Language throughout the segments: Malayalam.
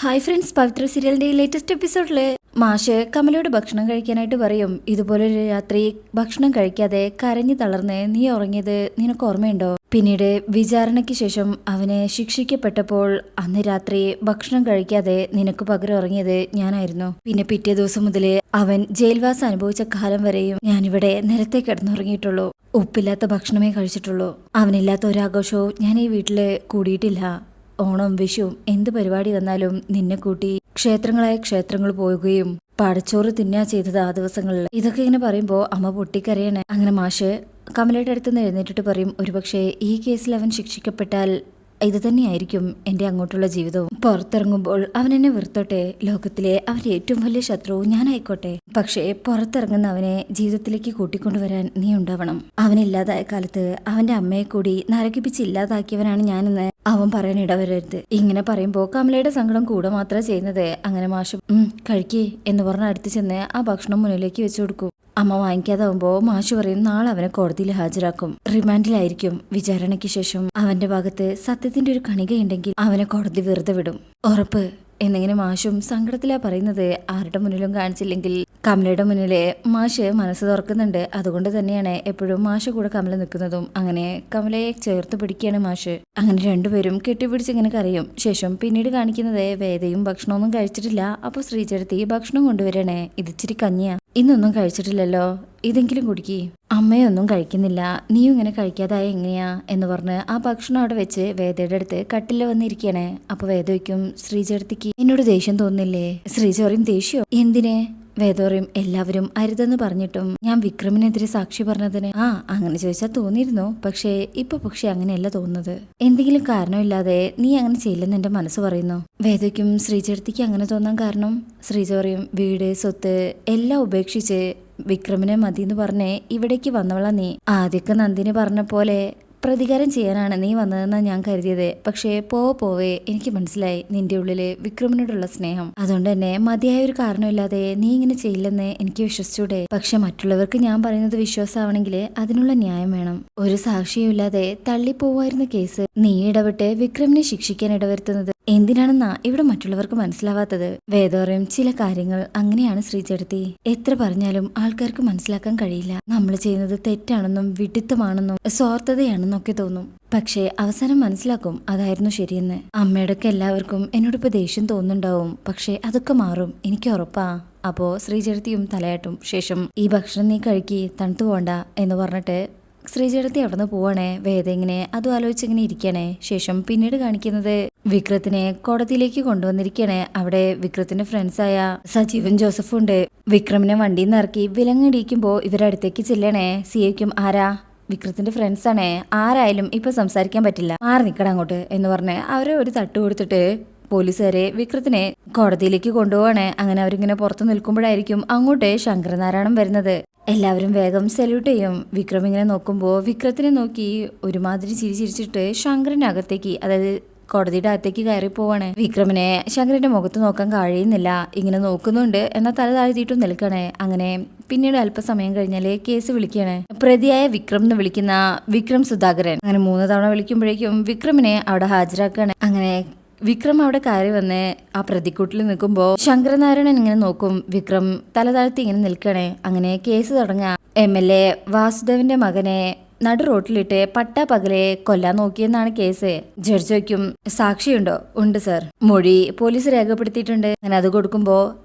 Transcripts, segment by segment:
ഹായ് ഫ്രണ്ട്സ്, പവിത്ര സീരിയലിന്റെ ലേറ്റസ്റ്റ് എപ്പിസോഡില് മാഷ് കമലയോട് ഭക്ഷണം കഴിക്കാനായിട്ട് പറയും. ഇതുപോലൊരു രാത്രി ഭക്ഷണം കഴിക്കാതെ കരഞ്ഞു തളർന്ന് നീ ഉറങ്ങിയത് നിനക്ക് ഓർമ്മയുണ്ടോ? പിന്നീട് വിചാരണയ്ക്ക് ശേഷം അവനെ ശിക്ഷിക്കപ്പെട്ടപ്പോൾ അന്ന് രാത്രി ഭക്ഷണം കഴിക്കാതെ നിനക്ക് പകരം ഉറങ്ങിയത് ഞാനായിരുന്നു. പിന്നെ പിറ്റേ ദിവസം മുതല് അവൻ ജയിൽവാസം അനുഭവിച്ച കാലം വരെയും ഞാനിവിടെ നിലത്തെ കിടന്നുറങ്ങിയിട്ടുള്ളൂ. ഉപ്പില്ലാത്ത ഭക്ഷണമേ കഴിച്ചിട്ടുള്ളൂ. അവനില്ലാത്ത ഒരാഘോഷവും ഞാൻ ഈ വീട്ടില് കൂടിയിട്ടില്ല. ഓണം വിഷുവും എന്ത് പരിപാടി വന്നാലും നിന്നെ കൂട്ടി ക്ഷേത്രങ്ങളായ ക്ഷേത്രങ്ങൾ പോവുകയും പടച്ചോറ് തിന്നാ ചെയ്തത് ആ ദിവസങ്ങളിൽ. ഇതൊക്കെ ഇങ്ങനെ പറയുമ്പോൾ അമ്മ പൊട്ടിക്കരയണേ. അങ്ങനെ മാഷ് കമലയുടെ അടുത്തുനിന്ന് എഴുന്നേറ്റിട്ട് പറയും, ഒരുപക്ഷെ ഈ കേസിൽ അവൻ ശിക്ഷിക്കപ്പെട്ടാൽ ഇത് തന്നെയായിരിക്കും എൻ്റെ അങ്ങോട്ടുള്ള ജീവിതവും. പുറത്തിറങ്ങുമ്പോൾ അവൻ എന്നെ വെറുത്തോട്ടെ, ലോകത്തിലെ അവൻ്റെ ഏറ്റവും വലിയ ശത്രു ഞാനായിക്കോട്ടെ, പക്ഷേ പുറത്തിറങ്ങുന്ന അവനെ ജീവിതത്തിലേക്ക് കൂട്ടിക്കൊണ്ടുവരാൻ നീ ഉണ്ടാവണം. അവനില്ലാതായ കാലത്ത് അവൻ്റെ അമ്മയെ കൂടി നരകിപ്പിച്ച് ഇല്ലാതാക്കിയവനാണ് ഞാനെന്ന് അവൻ പറയാൻ ഇടവരരുത്. ഇങ്ങനെ പറയുമ്പോൾ കമലയുടെ സങ്കടം കൂടെ മാത്രമേ ചെയ്യുന്നത്. അങ്ങനെ മാഷ് കഴിക്കേ എന്ന് പറഞ്ഞ് അടുത്ത് ചെന്ന് ആ ഭക്ഷണം മുന്നിലേക്ക് വെച്ചു കൊടുക്കും. അമ്മ വാങ്ങിക്കാതാവുമ്പോൾ മാഷ് പറയും, നാളെ അവനെ കോടതിയിൽ ഹാജരാക്കും, റിമാൻഡിലായിരിക്കും. വിചാരണയ്ക്ക് ശേഷം അവന്റെ ഭാഗത്ത് സത്യത്തിന്റെ ഒരു കണികയുണ്ടെങ്കിൽ അവനെ കോടതി വെറുതെ വിടും, ഉറപ്പ് എന്നിങ്ങനെ മാഷും സങ്കടത്തിലാ പറയുന്നത്. ആരുടെ മുന്നിലും കാണിച്ചില്ലെങ്കിൽ കമലയുടെ മുന്നിലെ മാഷ് മനസ്സ് തുറക്കുന്നുണ്ട്. അതുകൊണ്ട് തന്നെയാണ് എപ്പോഴും മാഷ് കൂടെ കമല നിൽക്കുന്നതും. അങ്ങനെ കമലയെ ചേർത്ത് പിടിക്കുകയാണ് മാഷ്. അങ്ങനെ രണ്ടുപേരും കെട്ടിപ്പിടിച്ച് ഇങ്ങനെ കരയും. ശേഷം പിന്നീട് കാണിക്കുന്നത് വേദയും ഭക്ഷണമൊന്നും കഴിച്ചിട്ടില്ല. അപ്പൊ ശ്രീചേട്ടത്തി ഭക്ഷണം കൊണ്ടുവരണേ, ഇതിച്ചിരി കഞ്ഞിയാ, ഇന്നൊന്നും കഴിച്ചിട്ടില്ലല്ലോ, ഇതെങ്കിലും കുടിക്കി. അമ്മയൊന്നും കഴിക്കുന്നില്ല, നീയും ഇങ്ങനെ കഴിക്കാതായ എങ്ങനെയാ എന്ന് പറഞ്ഞ് ആ ഭക്ഷണം അവിടെ വെച്ച് വേദയുടെ അടുത്ത് കട്ടില് വന്നിരിക്കണേ. അപ്പൊ വേദ വയ്ക്കും, ശ്രീചേട്ടത്തിക്ക് എന്നോട് ദേഷ്യം തോന്നുന്നില്ലേ? ശ്രീജ പറയും, ദേഷ്യോ എന്തിനെ? വേദ പറയും, എല്ലാവരും അരുതെന്ന് പറഞ്ഞിട്ടും ഞാൻ വിക്രമിനെതിരെ സാക്ഷി പറഞ്ഞതിന്. അങ്ങനെ ചോദിച്ചാൽ തോന്നിയിരുന്നു, പക്ഷേ അങ്ങനെയല്ല തോന്നുന്നത്. എന്തെങ്കിലും കാരണമില്ലാതെ നീ അങ്ങനെ ചെയ്യില്ലെന്ന് എന്റെ മനസ്സ് പറയുന്നു. വേദയ്ക്കും ശ്രീചേട്ടത്തിക്ക് അങ്ങനെ തോന്നാൻ കാരണം? ശ്രീജ പറയും, വീട് സ്വത്ത് എല്ലാം ഉപേക്ഷിച്ച് വിക്രമിനെ മതിയെന്ന് പറഞ്ഞേ ഇവിടേക്ക് വന്നവളാ നീ. ആദ്യമൊക്കെ നന്ദിനി പറഞ്ഞ പോലെ പ്രതികാരം ചെയ്യാനാണ് നീ വന്നതെന്നാണ് ഞാൻ കരുതിയത്. പക്ഷേ പോവേ എനിക്ക് മനസ്സിലായി നിന്റെ ഉള്ളില് വിക്രമിനോടുള്ള സ്നേഹം. അതുകൊണ്ട് തന്നെ മതിയായ ഒരു കാരണമില്ലാതെ നീ ഇങ്ങനെ ചെയ്യില്ലെന്ന് എനിക്ക് വിശ്വസിച്ചൂടെ? പക്ഷെ മറ്റുള്ളവർക്ക് ഞാൻ പറയുന്നത് വിശ്വാസമാണെങ്കിൽ അതിനുള്ള ന്യായം വേണം. ഒരു സാക്ഷിയും ഇല്ലാതെ തള്ളിപ്പോവായിരുന്ന കേസ് നീ ഇടപെട്ട് വിക്രമിനെ ശിക്ഷിക്കാൻ ഇടവരുത്തുന്നത് എന്തിനാണെന്നാ ഇവിടെ മറ്റുള്ളവർക്ക് മനസ്സിലാവാത്തത്? വേദോറയും ചില കാര്യങ്ങൾ അങ്ങനെയാണ് ശ്രീചേട്ടത്തി. എത്ര പറഞ്ഞാലും ആൾക്കാർക്ക് മനസ്സിലാക്കാൻ കഴിയില്ല. നമ്മൾ ചെയ്യുന്നത് തെറ്റാണെന്നും വിഡിത്തമാണെന്നും സ്വാർത്ഥതയാണെന്നൊക്കെ തോന്നും. പക്ഷേ അവസാനം മനസ്സിലാക്കും അതായിരുന്നു ശരിയെന്ന്. അമ്മയോടൊക്കെ എല്ലാവർക്കും എന്നോടിപ്പോ ദേഷ്യം തോന്നുന്നുണ്ടാവും, പക്ഷേ അതൊക്കെ മാറും, എനിക്ക് ഉറപ്പാ. അപ്പോ ശ്രീചേട്ടത്തിയും തലയാട്ടും. ശേഷം ഈ ഭക്ഷണം നീ കഴിക്കി, തണുത്തു പോണ്ട എന്ന് പറഞ്ഞിട്ട് ശ്രീചേട്ടത്തി അവിടെ നിന്ന് പോവാണേ. വേദ ഇങ്ങനെ അതും ആലോചിച്ചിങ്ങനെ ഇരിക്കണേ. ശേഷം പിന്നീട് കാണിക്കുന്നത് വിക്രത്തിനെ കോടതിയിലേക്ക് കൊണ്ടുവന്നിരിക്കണേ. അവിടെ വിക്രത്തിന്റെ ഫ്രണ്ട്സായ സജീവൻ ജോസഫും ഉണ്ട്. വിക്രമിനെ വണ്ടിയിൽ നിന്ന് ഇറക്കി വിലങ്ങിടിക്കുമ്പോ ഇവരടുത്തേക്ക് ചെല്ലണേ. സിയയ്ക്കും, ആരാ? വിക്രത്തിന്റെ ഫ്രണ്ട്സ് ആണേ, ആരായാലും ഇപ്പൊ സംസാരിക്കാൻ പറ്റില്ല, മാറി നിൽക്കണം അങ്ങോട്ട് എന്ന് പറഞ്ഞ് അവരെ ഒരു തട്ട് കൊടുത്തിട്ട് പോലീസുകാരെ വിക്രത്തിനെ കോടതിയിലേക്ക് കൊണ്ടുപോവാണ്. അങ്ങനെ അവരിങ്ങനെ പുറത്ത് നിൽക്കുമ്പോഴായിരിക്കും അങ്ങോട്ട് ശങ്കരനാരായണൻ വരുന്നത്. എല്ലാവരും വേഗം സല്യൂട്ട് ചെയ്യും. വിക്രം ഇങ്ങനെ നോക്കുമ്പോൾ വിക്രത്തിനെ നോക്കി ഒരുമാതിരി ചിരിച്ചിട്ട് ശങ്കരന്റെ അകത്തേക്ക്, അതായത് കോടതിയുടെ അകത്തേക്ക് കയറി പോവാണ്. വിക്രമിനെ ശങ്കരന്റെ മുഖത്ത് നോക്കാൻ കഴിയുന്നില്ല. ഇങ്ങനെ നോക്കുന്നുണ്ട്, എന്നാൽ തല താഴ്ത്തിയിട്ടും നിൽക്കണേ. അങ്ങനെ പിന്നീട് അല്പസമയം കഴിഞ്ഞാല് കേസ് വിളിക്കുകയാണ്. പ്രതിയായ വിക്രം എന്ന് വിളിക്കുന്ന വിക്രം സുധാകരൻ. അങ്ങനെ 3 തവണ വിളിക്കുമ്പോഴേക്കും വിക്രമിനെ അവിടെ ഹാജരാക്കുകയാണ്. അങ്ങനെ വിക്രം അവിടെ കയറി വന്ന് ആ പ്രതിക്കൂട്ടിൽ നിൽക്കുമ്പോൾ ശങ്കരനാരായണൻ ഇങ്ങനെ നോക്കും. വിക്രം തല താഴ്ത്തി ഇങ്ങനെ നിൽക്കണേ. അങ്ങനെ കേസ് തുടങ്ങുക. MLA വാസുദേവന്റെ മകനെ നടു റോട്ടിലിട്ട് പട്ടാപ്പകലെ കൊല്ലാൻ നോക്കിയെന്നാണ് കേസ്. ജഡ്ജ് ചോദിക്കും, സാക്ഷിയുണ്ടോ? ഉണ്ട് സർ, മൊഴി പോലീസ് രേഖപ്പെടുത്തിയിട്ടുണ്ട്. അങ്ങനെ അത് കൊടുക്കുമ്പോ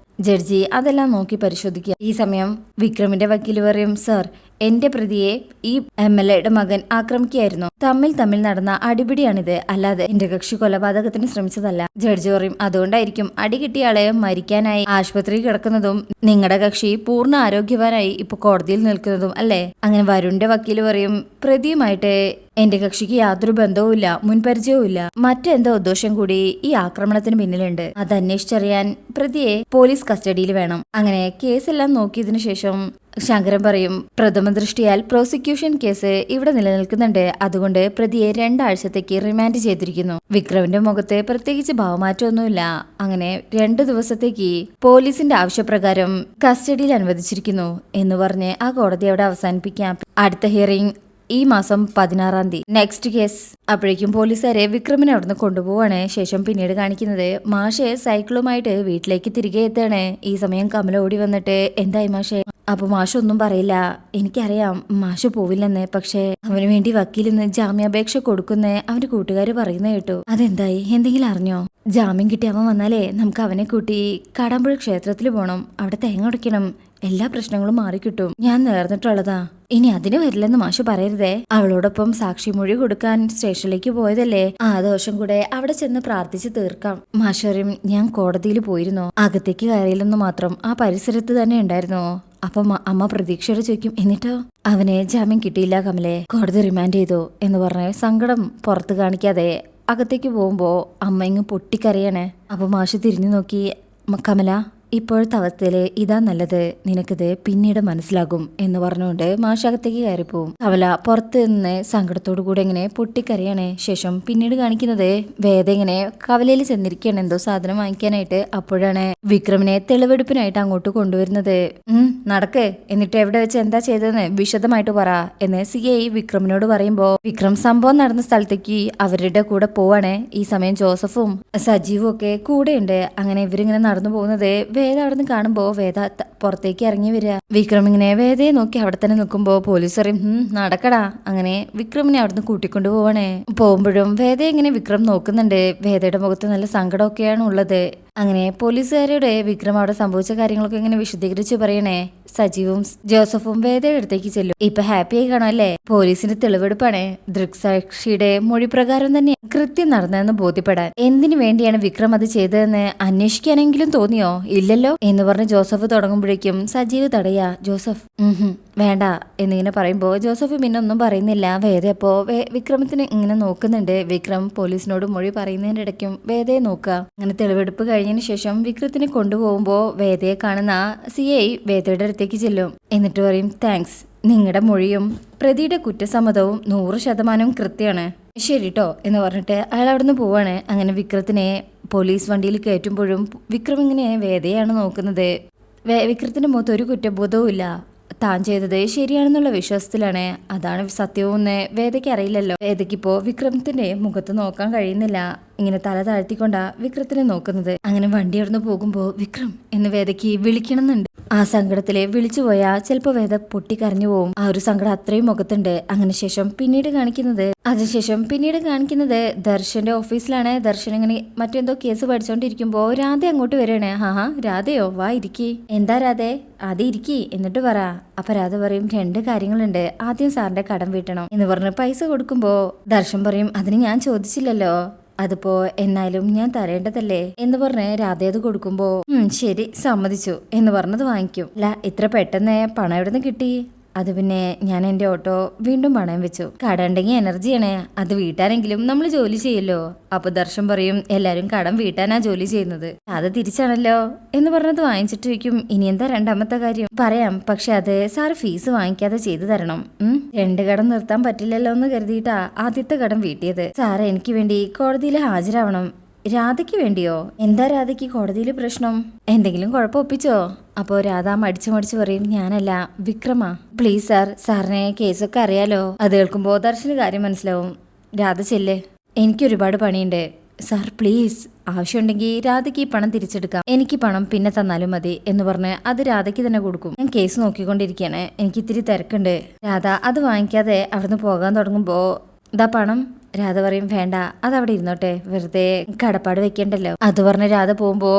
ജഡ്ജി അതെല്ലാം നോക്കി പരിശോധിക്കുക. ഈ സമയം വിക്രമിന്റെ വക്കീൽ പറയും, സർ, എന്റെ പ്രതിയെ ഈ MLAയുടെ മകൻ ആക്രമിക്കുകയായിരുന്നു. തമ്മിൽ നടന്ന അടിപിടിയാണിത്, അല്ലാതെ എന്റെ കക്ഷി കൊലപാതകത്തിന് ശ്രമിച്ചതല്ല. ജഡ്ജി പറയും, അതുകൊണ്ടായിരിക്കും അടി കിട്ടിയാളെ മരിക്കാനായി ആശുപത്രിയിൽ കിടക്കുന്നതും നിങ്ങളുടെ കക്ഷി പൂർണ്ണ ആരോഗ്യവാനായി ഇപ്പൊ കോടതിയിൽ നിൽക്കുന്നതും അല്ലേ? അങ്ങനെ വരുണിന്റെ വക്കീല് പറയും, പ്രതിയുമായിട്ട് എന്റെ കക്ഷിക്ക് യാതൊരു ബന്ധവുമില്ല, മുൻപരിചയവുമില്ല, മറ്റെന്തോ ഉദ്ദേശം കൂടി ഈ ആക്രമണത്തിന് പിന്നിലുണ്ട്. അത് അന്വേഷിച്ചറിയാൻ പ്രതിയെ പോലീസ് കസ്റ്റഡിയിൽ വേണം. അങ്ങനെ കേസെല്ലാം നോക്കിയതിനു ശേഷം ശങ്കരൻ പറയും, പ്രഥമ ദൃഷ്ടിയാൽ പ്രോസിക്യൂഷൻ കേസ് ഇവിടെ നിലനിൽക്കുന്നുണ്ട്, അതുകൊണ്ട് പ്രതിയെ 2 ആഴ്ചത്തേക്ക് റിമാൻഡ് ചെയ്തിരിക്കുന്നു. വിക്രമിന്റെ മുഖത്ത് പ്രത്യേകിച്ച് ഭാവമാറ്റമൊന്നുമില്ല. അങ്ങനെ 2 ദിവസത്തേക്ക് പോലീസിന്റെ ആവശ്യപ്രകാരം കസ്റ്റഡിയിൽ അനുവദിച്ചിരിക്കുന്നു എന്ന് പറഞ്ഞ് ആ കോടതി അവിടെ അവസാനിപ്പിക്കാം. അടുത്ത ഹിയറിംഗ് ഈ മാസം 16-ാം തീയതി. Next case. അപ്പോഴേക്കും പോലീസുകാരെ വിക്രമിനെ അവിടുന്ന് കൊണ്ടുപോവാണ്. ശേഷം പിന്നീട് കാണിക്കുന്നത് മാഷെ സൈക്കിളുമായിട്ട് വീട്ടിലേക്ക് തിരികെ എത്താണ്. ഈ സമയം കമല ഓടി വന്നിട്ട് എന്തായി മാഷെ? അപ്പൊ മാഷ് ഒന്നും പറയില്ല. എനിക്കറിയാം മാഷ് പോവില്ലെന്ന്, പക്ഷെ അവന് വേണ്ടി വക്കീലിന്ന് ജാമ്യാപേക്ഷ കൊടുക്കുന്നേ അവന്റെ കൂട്ടുകാര് പറയുന്ന കേട്ടു. അതെന്തായി? എന്തെങ്കിലും അറിഞ്ഞോ? ജാമ്യം കിട്ടി അവൻ വന്നാലേ നമുക്ക് അവനെ കൂട്ടി കാടാമ്പുഴ ക്ഷേത്രത്തിൽ പോണം, അവിടെ തേങ്ങ ഉടയ്ക്കണം, എല്ലാ പ്രശ്നങ്ങളും മാറിക്കിട്ടും. ഞാൻ നേർന്നിട്ടുള്ളതാ, ഇനി അതിന് വരില്ലെന്ന് മാഷ് പറയരുതേ. അവളോടൊപ്പം സാക്ഷിമൊഴി കൊടുക്കാൻ സ്റ്റേഷനിലേക്ക് പോയതല്ലേ, ആ ദോഷം കൂടെ അവിടെ ചെന്ന് പ്രാർത്ഥിച്ച് തീർക്കാം. മാഷറിയും ഞാൻ കോടതിയിൽ പോയിരുന്നോ? അകത്തേക്ക് കയറിയില്ലെന്ന് മാത്രം, ആ പരിസരത്ത് തന്നെ ഉണ്ടായിരുന്നോ? അപ്പം അമ്മ പ്രതീക്ഷയോടെ ചോദിക്കും, എന്നിട്ടോ? അവനെ ജാമ്യം കിട്ടിയില്ല കമലെ, കോടതി റിമാൻഡ് ചെയ്തു എന്ന് പറഞ്ഞ് സങ്കടം പുറത്ത് കാണിക്കാതെ അകത്തേക്ക് പോകുമ്പോ അമ്മ ഇങ്ങ് പൊട്ടിക്കരയാണ്. അപ്പൊ മാഷ് തിരിഞ്ഞു നോക്കി, കമല ഇപ്പോഴത്തെ അവസ്ഥയില് ഇതാ നല്ലത്, നിനക്കിത് പിന്നീട് മനസ്സിലാകും എന്ന് പറഞ്ഞുകൊണ്ട് മാഷ് അകത്തേക്ക് കയറിപ്പോവും. കമല പുറത്ത് നിന്ന് സങ്കടത്തോടു കൂടെ ഇങ്ങനെ പൊട്ടിക്കരയാണ്. ശേഷം പിന്നീട് കാണിക്കുന്നത് വേദ ഇങ്ങനെ കവലയിൽ ചെന്നിരിക്കുകയാണ് എന്തോ സാധനം വാങ്ങിക്കാനായിട്ട്. അപ്പോഴാണ് വിക്രമിനെ തെളിവെടുപ്പിനായിട്ട് അങ്ങോട്ട് കൊണ്ടുവരുന്നത്. നടക്ക്, എന്നിട്ട് എവിടെ വെച്ച് എന്താ ചെയ്തതെന്ന് വിശദമായിട്ട് പറ എന്ന് CI വിക്രമിനോട് പറയുമ്പോ വിക്രം സംഭവം നടന്ന സ്ഥലത്തേക്ക് അവരുടെ കൂടെ പോവാണ്. ഈ സമയം ജോസഫും സജീവും ഒക്കെ കൂടെയുണ്ട്. അങ്ങനെ ഇവരിങ്ങനെ നടന്നു പോകുന്നത് വേദ അവിടെ നിന്ന് കാണുമ്പോ വേദ പുറത്തേക്ക് ഇറങ്ങി വരിക. വിക്രം ഇങ്ങനെ വേദയെ നോക്കി അവിടെ തന്നെ നിൽക്കുമ്പോ പോലീസ് പറയും നടക്കടാ. അങ്ങനെ വിക്രമിനെ അവിടുന്ന് കൂട്ടിക്കൊണ്ടു പോവാണേ. പോകുമ്പോഴും വേദയെ ഇങ്ങനെ വിക്രം നോക്കുന്നുണ്ട്. വേദയുടെ മുഖത്ത് നല്ല സങ്കടമൊക്കെയാണ് ഉള്ളത്. അങ്ങനെ പോലീസുകാരുടെ വിക്രം അവിടെ സംഭവിച്ച കാര്യങ്ങളൊക്കെ ഇങ്ങനെ വിശദീകരിച്ച് പറയണേ. സജീവും ജോസഫും വേദയുടെ അടുത്തേക്ക് ചെല്ലും. ഇപ്പൊ ഹാപ്പിയായി കാണുമല്ലേ? പോലീസിന്റെ തെളിവെടുപ്പാണ്. ദൃക്സാക്ഷിയുടെ മൊഴി പ്രകാരം തന്നെ കൃത്യം നടന്നതെന്ന് ബോധ്യപ്പെടാൻ. എന്തിനു വേണ്ടിയാണ് വിക്രം അത് ചെയ്തതെന്ന് അന്വേഷിക്കാനെങ്കിലും തോന്നിയോ? ഇല്ലല്ലോ എന്ന് പറഞ്ഞ് ജോസഫ് തുടങ്ങുമ്പോഴേക്കും സജീവ് തടയാ. ജോസഫ് വേണ്ട എന്നിങ്ങനെ പറയുമ്പോ ജോസഫ് പിന്നെ ഒന്നും പറയുന്നില്ല. വേദ അപ്പോ വിക്രമത്തിന് ഇങ്ങനെ നോക്കുന്നുണ്ട്. വിക്രം പോലീസിനോട് മൊഴി പറയുന്നതിന്റെ ഇടയ്ക്കും വേദയെ നോക്കുക. അങ്ങനെ തെളിവെടുപ്പ് കഴിഞ്ഞതിന് ശേഷം വിക്രത്തിനെ കൊണ്ടുപോകുമ്പോ വേദയെ കാണുന്ന CI വേദയുടെ അടുത്തേക്ക് ചെല്ലും. എന്നിട്ട് പറയും താങ്ക്സ്, നിങ്ങളുടെ മൊഴിയും പ്രതിയുടെ കുറ്റസമ്മതവും 100% കൃത്യമാണ്, ശരിട്ടോ എന്ന് പറഞ്ഞിട്ട് അയാൾ അവിടുന്ന് പോവാണ്. അങ്ങനെ വിക്രത്തിനെ പോലീസ് വണ്ടിയിൽ കയറ്റുമ്പോഴും വിക്രം ഇങ്ങനെ വേദയാണ് നോക്കുന്നത്. വിക്രത്തിന്റെ മുഖത്ത് ഒരു കുറ്റബോധവും ഇല്ല. താൻ ചെയ്തത് ശരിയാണെന്നുള്ള വിശ്വാസത്തിലാണ്. അതാണ് സത്യവും വേദയ്ക്ക് അറിയില്ലല്ലോ. വേദയ്ക്കിപ്പോ വിക്രമത്തിന്റെ മുഖത്ത് നോക്കാൻ കഴിയുന്നില്ല. ഇങ്ങനെ തല താഴ്ത്തിക്കൊണ്ടാ വിക്രത്തിനെ നോക്കുന്നത്. അങ്ങനെ വണ്ടി അവിടുന്ന് പോകുമ്പോ വിക്രം എന്ന് വേദയ്ക്ക് വിളിക്കണമെന്നുണ്ട്. ആ സങ്കടത്തില് വിളിച്ചു പോയാ ചിലപ്പോ വേദ പൊട്ടിക്കരഞ്ഞു പോവും. ആ ഒരു സങ്കടം അത്രയും മുഖത്തുണ്ട്. അതിനുശേഷം പിന്നീട് കാണിക്കുന്നത് ദർശന്റെ ഓഫീസിലാണ്. ദർശൻ ഇങ്ങനെ മറ്റെന്തോ കേസ് പഠിച്ചോണ്ടിരിക്കുമ്പോ രാധ അങ്ങോട്ട് വരികയാണ്. രാധയോ, വാ ഇരിക്കി. എന്താ രാധേ? ആദ്യം ഇരിക്കി എന്നിട്ട് പറ. അപ്പൊ രാധ പറയും 2 കാര്യങ്ങളുണ്ട്, ആദ്യം സാറിന്റെ കടം വീട്ടണം എന്ന് പറഞ്ഞ് പൈസ കൊടുക്കുമ്പോ ദർശൻ പറയും അതിന് ഞാൻ ചോദിച്ചില്ലല്ലോ, അതിപ്പോ എന്നാലും ഞാൻ തരേണ്ടതല്ലേ എന്ന് പറഞ്ഞ് രാധയത് കൊടുക്കുമ്പോ ശരി സമ്മതിച്ചു എന്ന് പറഞ്ഞത് വാങ്ങിക്കും. അല്ല ഇത്ര പെട്ടെന്ന് പണം എവിടെ നിന്ന് കിട്ടി? അത് പിന്നെ ഞാൻ എൻ്റെ ഓട്ടോ വീണ്ടും പണയം വെച്ചു. കട ഉണ്ടെങ്കിൽ എനർജിയാണ്, അത് വീട്ടാനെങ്കിലും നമ്മൾ ജോലി ചെയ്യല്ലോ. അപ്പൊ ദർശൻ പറയും എല്ലാരും കടം വീട്ടാനാ ജോലി ചെയ്യുന്നത്, അത് തിരിച്ചാണല്ലോ എന്ന് പറഞ്ഞത് വാങ്ങിച്ചിട്ട് വയ്ക്കും. ഇനി എന്താ രണ്ടാമത്തെ കാര്യം? പറയാം, പക്ഷെ അത് സാറ് ഫീസ് വാങ്ങിക്കാതെ ചെയ്തു തരണം. 2 കടം നിർത്താൻ പറ്റില്ലല്ലോ എന്ന് കരുതിയിട്ടാ ആദ്യത്തെ കടം വീട്ടിയത്. സാറ് എനിക്ക് വേണ്ടി കോടതിയിൽ ഹാജരാവണം. രാധയ്ക്ക് വേണ്ടിയോ? എന്താ രാധയ്ക്ക് കോടതിയിൽ പ്രശ്നം? എന്തെങ്കിലും കുഴപ്പം ഒപ്പിച്ചോ? അപ്പോ രാധ മടിച്ചു പറയും ഞാനല്ല, വിക്രമാ. പ്ലീസ് സാർ, സാറിനെ കേസൊക്കെ അറിയാലോ. അത് കേൾക്കുമ്പോ ദർശന കാര്യം മനസ്സിലാവും. രാധ ചെല്ല്, എനിക്ക് ഒരുപാട് പണിയുണ്ട്. സാർ പ്ലീസ്, ആവശ്യമുണ്ടെങ്കിൽ രാധയ്ക്ക് ഈ പണം തിരിച്ചെടുക്കാം, എനിക്ക് പണം പിന്നെ തന്നാലും മതി എന്ന് പറഞ്ഞ് അത് രാധയ്ക്ക് തന്നെ കൊടുക്കും. ഞാൻ കേസ് നോക്കിക്കൊണ്ടിരിക്കുകയാണ്, എനിക്ക് ഇത്തിരി തിരക്കുണ്ട്. രാധ അത് വാങ്ങിക്കാതെ അവിടുന്ന് പോകാൻ തുടങ്ങുമ്പോ ഇതാ പണം. രാധ പറയും വേണ്ട, അതവിടെ ഇരുന്നോട്ടെ, വെറുതെ കടപ്പാട് വെക്കണ്ടല്ലോ. അത് പറഞ്ഞ് രാധ പോകുമ്പോ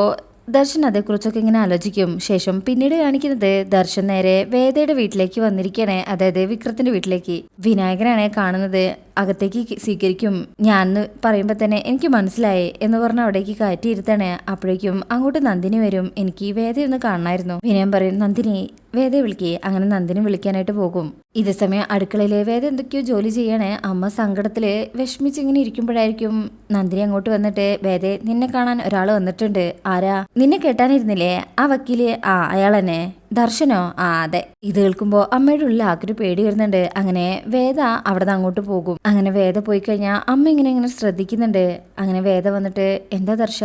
ദർശൻ അതേക്കുറിച്ചൊക്കെ ഇങ്ങനെ ആലോചിക്കും. ശേഷം പിന്നീട് കാണിക്കുന്നത് ദർശൻ നേരെ വേദയുടെ വീട്ടിലേക്ക് വന്നിരിക്കണേ, അതായത് വിക്രത്തിന്റെ വീട്ടിലേക്ക്. വിനായകനാണ് കാണുന്നത്. അകത്തേക്ക് സ്വീകരിക്കും. ഞാൻ പറയുമ്പോ തന്നെ എനിക്ക് മനസ്സിലായി എന്ന് പറഞ്ഞ് അവിടേക്ക് കയറ്റിയിരുത്തണേ. അപ്പോഴേക്കും അങ്ങോട്ട് നന്ദിനി വരും. എനിക്ക് വേദയൊന്ന് കാണണമായിരുന്നു. വിനയം പറയും നന്ദിനി വേദയെ വിളിക്കേ. അങ്ങനെ നന്ദിനി വിളിക്കാനായിട്ട് പോകും. ഇതേ സമയം അടുക്കളയിലെ വേദ എന്തൊക്കെയോ ജോലി ചെയ്യണേ. അമ്മ സങ്കടത്തില് വിഷമിച്ചിങ്ങനെ ഇരിക്കുമ്പോഴായിരിക്കും നന്ദിനി അങ്ങോട്ട് വന്നിട്ട് വേദേ നിന്നെ കാണാൻ ഒരാൾ വന്നിട്ടുണ്ട്. ആരാ? നിന്നെ കേട്ടാനിരുന്നില്ലേ ആ വക്കീല്? അയാൾ തന്നെ. ദർശനോ? അതെ. ഇത് കേൾക്കുമ്പോ അമ്മയുടെ ഉള്ളിൽ ആക്കൊരു പേടി വരുന്നുണ്ട്. അങ്ങനെ വേദ അവിടെ നിന്ന് അങ്ങോട്ട് പോകും. അങ്ങനെ വേദ പോയി കഴിഞ്ഞാൽ അമ്മ ഇങ്ങനെ ശ്രദ്ധിക്കുന്നുണ്ട്. അങ്ങനെ വേദ വന്നിട്ട് എന്താ ദർശ,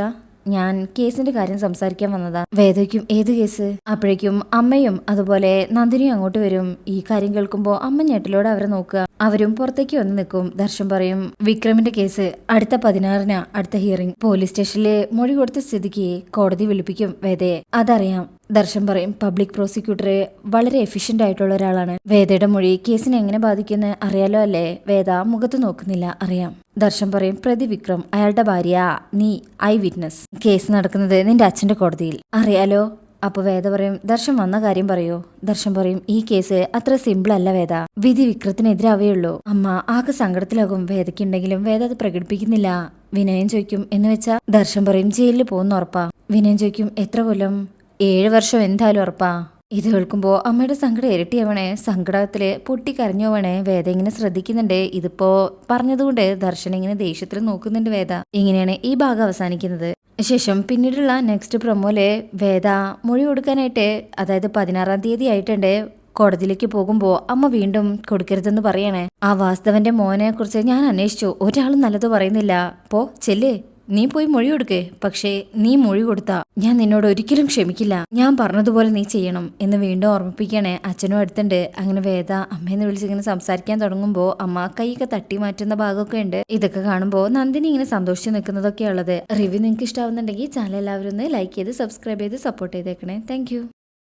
ഞാൻ കേസിന്റെ കാര്യം സംസാരിക്കാൻ വന്നതാ. വേദയ്ക്കും ഏത് കേസ്? അപ്പോഴേക്കും അമ്മയും അതുപോലെ നന്ദിനിയും അങ്ങോട്ട് വരും. ഈ കാര്യം കേൾക്കുമ്പോ അമ്മ ഞെട്ടലോടെ അവരെ നോക്കുക. അവരും പുറത്തേക്ക് വന്ന് നിൽക്കും. ദർശൻ പറയും, വിക്രമിന്റെ കേസ് അടുത്ത 16-നാ അടുത്ത ഹിയറിംഗ്. പോലീസ് സ്റ്റേഷനിലെ മൊഴി കൊടുത്ത സ്ഥിതിക്ക് കോടതി വിളിപ്പിക്കും വേദയെ. അതറിയാം. ദർശൻ പറയും, പബ്ലിക് പ്രോസിക്യൂട്ടർ വളരെ എഫിഷ്യന്റ് ആയിട്ടുള്ള ഒരാളാണ്. വേദയുടെ മൊഴി കേസിനെ എങ്ങനെ ബാധിക്കുമെന്ന് അറിയാലോ അല്ലേ? വേദ മുഖത്ത് നോക്കുന്നില്ല. അറിയാം. ദർശൻ പറയും, പ്രതി വിക്രം, അയാളുടെ ഭാര്യ, നീ ഐ വിറ്റ്നസ്. കേസ് നടക്കുന്നത് നിന്റെ അച്ഛന്റെ കോടതിയിൽ. അറിയാലോ. അപ്പൊ വേദ പറയും, ദർശൻ വന്ന കാര്യം പറയോ? ദർശൻ പറയും, ഈ കേസ് അത്ര സിമ്പിൾ അല്ല വേദ. വിധി വിക്രത്തിനെതിരാവേയുള്ളൂ. അമ്മ ആകെ സങ്കടത്തിലാകും. വേദയ്ക്കുണ്ടെങ്കിലും വേദ അത് പ്രകടിപ്പിക്കുന്നില്ല. വിനയൻ ചോദിക്കും, എന്ന് വെച്ചാ? ദർശൻ പറയും, ജയിലിൽ പോകുന്ന ഉറപ്പാ. വിനയൻ ചോദിക്കും, എത്ര കൊല്ലം? 7 വർഷം എന്തായാലും ഉറപ്പാ. ഇത് കേൾക്കുമ്പോ അമ്മയുടെ സങ്കടം ഇരട്ടിയാവണേ. സങ്കടത്തില് പൊട്ടിക്കരഞ്ഞോവണേ. വേദ ഇങ്ങനെ ശ്രദ്ധിക്കുന്നുണ്ട്. ഇതിപ്പോ പറഞ്ഞതുകൊണ്ട് ദർശൻ ഇങ്ങനെ ദേഷ്യത്തിൽ നോക്കുന്നുണ്ട് വേദ. ഇങ്ങനെയാണ് ഈ ഭാഗം അവസാനിക്കുന്നത്. ശേഷം പിന്നീടുള്ള നെക്സ്റ്റ് പ്രൊമോയില് വേദ മൊഴി കൊടുക്കാനായിട്ട്, അതായത് 16-ാം തീയതി ആയിട്ടുണ്ട്, കോടതിയിലേക്ക് പോകുമ്പോ അമ്മ വീണ്ടും കൊടുക്കരുതെന്ന് പറയണേ. ആ വാസ്തവന്റെ മോനെ കുറിച്ച് ഞാൻ അന്വേഷിച്ചു. ഒരാളും നല്ലത് പറയുന്നില്ല. പോ ചെല്ലേ, നീ പോയി മൊഴി കൊടുക്കേ. പക്ഷേ നീ മൊഴി കൊടുത്താ ഞാൻ നിന്നോട് ഒരിക്കലും ക്ഷമിക്കില്ല. ഞാൻ പറഞ്ഞതുപോലെ നീ ചെയ്യണം എന്ന് വീണ്ടും ഓർമ്മിപ്പിക്കണേ. അച്ഛനും അടുത്തുണ്ട്. അങ്ങനെ വേദ അമ്മയെന്ന് വിളിച്ചിങ്ങനെ സംസാരിക്കാൻ തുടങ്ങുമ്പോ അമ്മ കൈയൊക്കെ തട്ടി മാറ്റുന്ന ഭാഗമൊക്കെ ഉണ്ട്. ഇതൊക്കെ കാണുമ്പോൾ നന്ദിനി ഇങ്ങനെ സന്തോഷിച്ച് നിൽക്കുന്നതൊക്കെയുള്ളത്. റിവ്യൂ നിങ്ങൾക്ക് ഇഷ്ടാവുന്നുണ്ടെങ്കിൽ ചാനൽ എല്ലാവരും ഒന്ന് ലൈക്ക് ചെയ്ത് സബ്സ്ക്രൈബ് ചെയ്ത് സപ്പോർട്ട് ചെയ്തേക്കണേ. താങ്ക്